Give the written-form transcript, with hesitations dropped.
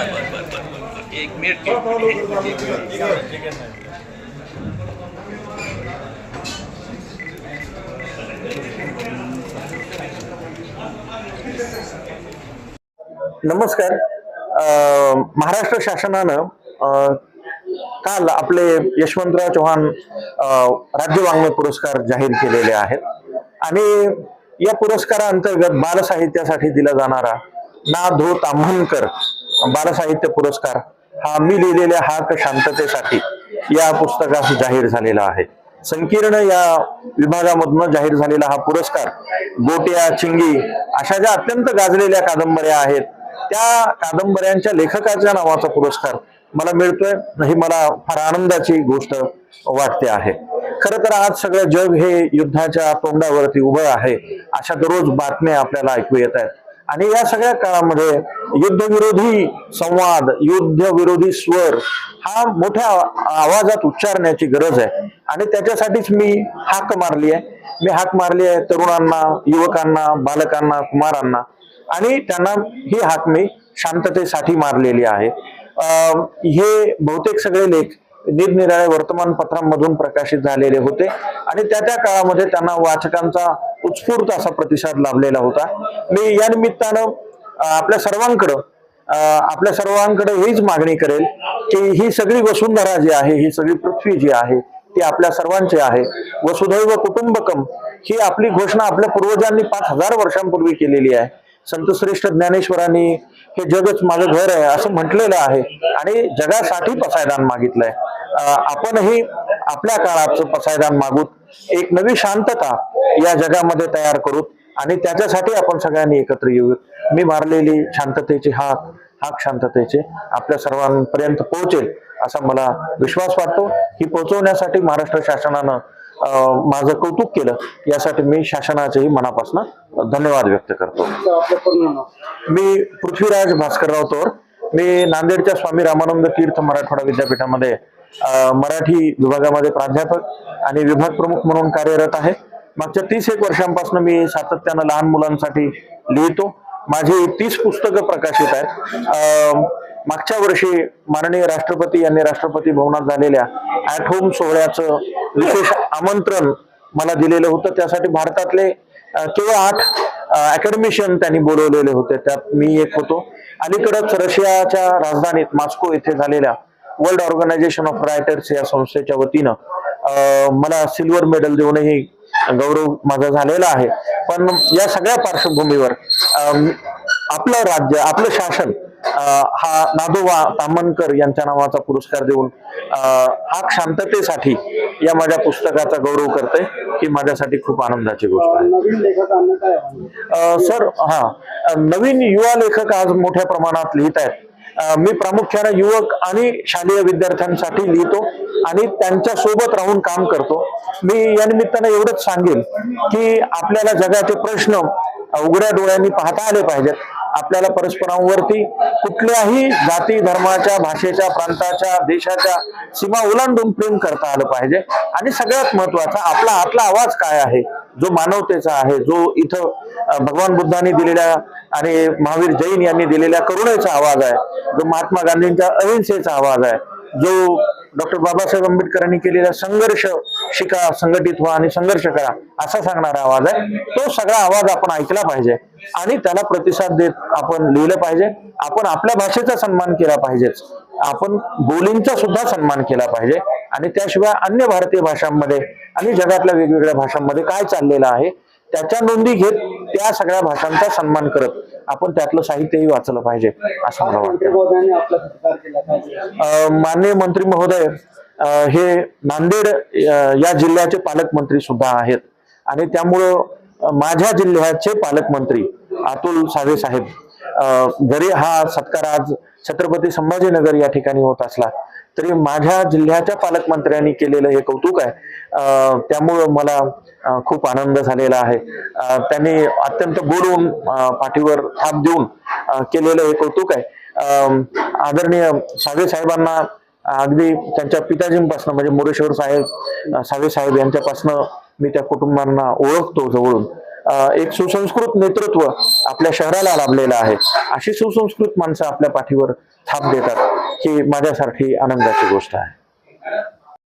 एक मिनिट नमस्कार. महाराष्ट्र शासनानं काल आपले यशवंतराव चव्हाण राज्य वाङ्मय पुरस्कार जाहीर केलेले आहेत आणि या पुरस्काराअंतर्गत बालसाहित्यासाठी दिला जाणारा ना. धो. ताम्हनकर बालसाहित्य पुरस्कार हा मी लिहिलेल्या हाक शांततेसाठी या पुस्तकास जाहीर झालेला आहे. संकीर्ण या विभागामधून जाहीर झालेला हा पुरस्कार गोट्या, चिंगी अशा ज्या अत्यंत गाजलेल्या कादंबऱ्या आहेत त्या कादंबऱ्यांच्या लेखकाच्या नावाचा पुरस्कार मला मिळतोय, ही मला फार आनंदाची गोष्ट वाटते आहे. खरं तर आज सगळं जग हे युद्धाच्या तोंडावरती उभं आहे, अशा दररोज बातम्या आपल्याला ऐकू येत आहेत आणि या सगळ्या काळामध्ये युद्धविरोधी संवाद, युद्धविरोधी स्वर हा मोठ्या आवाजात उच्चारण्याची गरज आहे आणि त्याच्यासाठीच मी हाक मारली आहे तरुणांना, युवकांना, बालकांना, कुमारांना आणि त्यांना ही हाक मी शांततेसाठी मारलेली आहे. हे बहुतेक सगळे लेख निरनिराळ्या वर्तमानपत्रांमधून प्रकाशित झालेले होते आणि त्या काळामध्ये त्यांना वाचकांचा उत्स्फूर्त असा प्रतिसाद लाभलेला होता. मी या निमित्तानं आपल्या सर्वांकडे हीच मागणी करेल की ही सगळी वसुंधरा जी आहे, ही सगळी पृथ्वी जी आहे ती आपल्या सर्वांची आहे. वसुधैव कुटुंबकम ही आपली घोषणा आपल्या पूर्वजांनी 5000 वर्षांपूर्वी केलेली आहे. संत श्रेष्ठ ज्ञानेश्वरांनी हे जगच माझं घर आहे असं म्हटलेलं आहे आणि जगासाठी पसायदान मागितलंय. आपणही आपल्या काळाचं पसायदान मागूत, एक नवी शांतता या जगामध्ये तयार करूत आणि त्याच्यासाठी आपण सगळ्यांनी एकत्र येऊ. मी मारलेली शांततेची हाक शांततेचे आपल्या सर्वांपर्यंत पोहोचेल असा मला विश्वास वाटतो. ही पोहोचवण्यासाठी महाराष्ट्र शासनानं माझं कौतुक केलं, यासाठी मी शासनाचेही मनापासून धन्यवाद व्यक्त करतो. मी पृथ्वीराज भास्करराव तोर, मी नांदेडच्या स्वामी रामानंद तीर्थ मराठवाडा विद्यापीठामध्ये मराठी विभागामध्ये प्राध्यापक आणि विभाग प्रमुख म्हणून कार्यरत आहे. मागच्या 31 वर्षांपासून मी सातत्यानं लहान मुलांसाठी लिहितो. माझी 30 पुस्तकं प्रकाशित आहेत. मागच्या वर्षी माननीय राष्ट्रपती यांनी राष्ट्रपती भवनात झालेल्या ॲट होम सोहळ्याचं विशेष आमंत्रण मला दिलेलं होतं. त्यासाठी भारतातले केवळ 8 अकॅडमिशियन त्यांनी बोलवलेले होते, त्यात मी एक होतो. अलीकडच रशियाच्या राजधानीत मॉस्को येथे झालेल्या वर्ल्ड ऑर्गनायझेशन ऑफ रायटर्स या संस्थेच्या वतीनं मला सिल्वर मेडल देऊनही गौरव माझा झालेला आहे. पण या सगळ्या पार्श्वभूमीवर आपलं राज्य, आपलं शासन हा नादोबा ताम्हनकर यांच्या नावाचा पुरस्कार देऊन हाक शांततेसाठी या माझ्या पुस्तकाचा गौरव करते, ही माझ्यासाठी खूप आनंदाची गोष्ट आहे. सर, नवीन युवा लेखक आज मोठ्या प्रमाणात लिहित आहेत. मी प्रामुख्याने युवक आणि शालेय विद्यार्थ्यांसाठी लिहितो आणि त्यांच्या सोबत राहून काम करतो. मी या निमित्तानं एवढंच सांगेन की आपल्याला जगाचे प्रश्न उघड्या डोळ्यांनी पाहता आले पाहिजेत. आपल्याला परस्परांवरती कुठल्याही जाती, धर्माच्या, भाषेच्या, प्रांताच्या, देशाच्या सीमा ओलांडून प्रेम करता आलं पाहिजे आणि सगळ्यात महत्वाचा आपला आतला आवाज काय आहे, जो मानवतेचा आहे, जो इथं भगवान बुद्धांनी दिलेल्या आणि महावीर जैन यांनी दिलेल्या करुणेचा आवाज आहे, जो महात्मा गांधींच्या अहिंसेचा आवाज आहे, जो डॉक्टर बाबासाहेब आंबेडकरांनी केलेला संघर्ष शिका, संघटित व्हा आणि संघर्ष करा असा सांगणारा आवाज आहे. तो सगळा आवाज आपण ऐकला पाहिजे आणि त्याला प्रतिसाद देत आपण लिहिलं पाहिजे. आपण आपल्या भाषेचा सन्मान केला पाहिजेच, आपण बोलींचा सुद्धा सन्मान केला पाहिजे आणि त्याशिवाय अन्य भारतीय भाषांमध्ये आणि जगातल्या वेगवेगळ्या भाषांमध्ये काय चाललेलं आहे त्याच्या नोंदी घेत त्या सगळ्या भाषांचा सन्मान करत आपण त्यातलं साहित्यही वाचलं पाहिजे असं मला वाटतं. माननीय मंत्री महोदय हे नांदेड या जिल्ह्याचे पालकमंत्री सुद्धा आहेत आणि त्यामुळं माझ्या जिल्ह्याचे पालकमंत्री अतुल सावे साहेब, जरी हा सत्कार आज छत्रपती संभाजीनगर या ठिकाणी होत असला तरी माझ्या जिल्ह्याच्या पालकमंत्र्यांनी केलेलं हे कौतुक आहे. त्यामुळं मला खूप आनंद झालेला आहे. त्यांनी अत्यंत बोलून पाठीवर थाप देऊन केलेलं हे कौतुक आहे. आदरणीय सावे साहेबांना अगदी त्यांच्या पिताजींपासून म्हणजे मोरेश्वर साहेब, सावे साहेब यांच्यापासून मी त्या कुटुंबांना ओळखतो जवळून. एक सुसंस्कृत नेतृत्व आपल्या शहराला लाभलेलं आहे. अशी सुसंस्कृत माणसं आपल्या पाठीवर थाप देतात ही माझ्यासाठी आनंदाची गोष्ट आहे.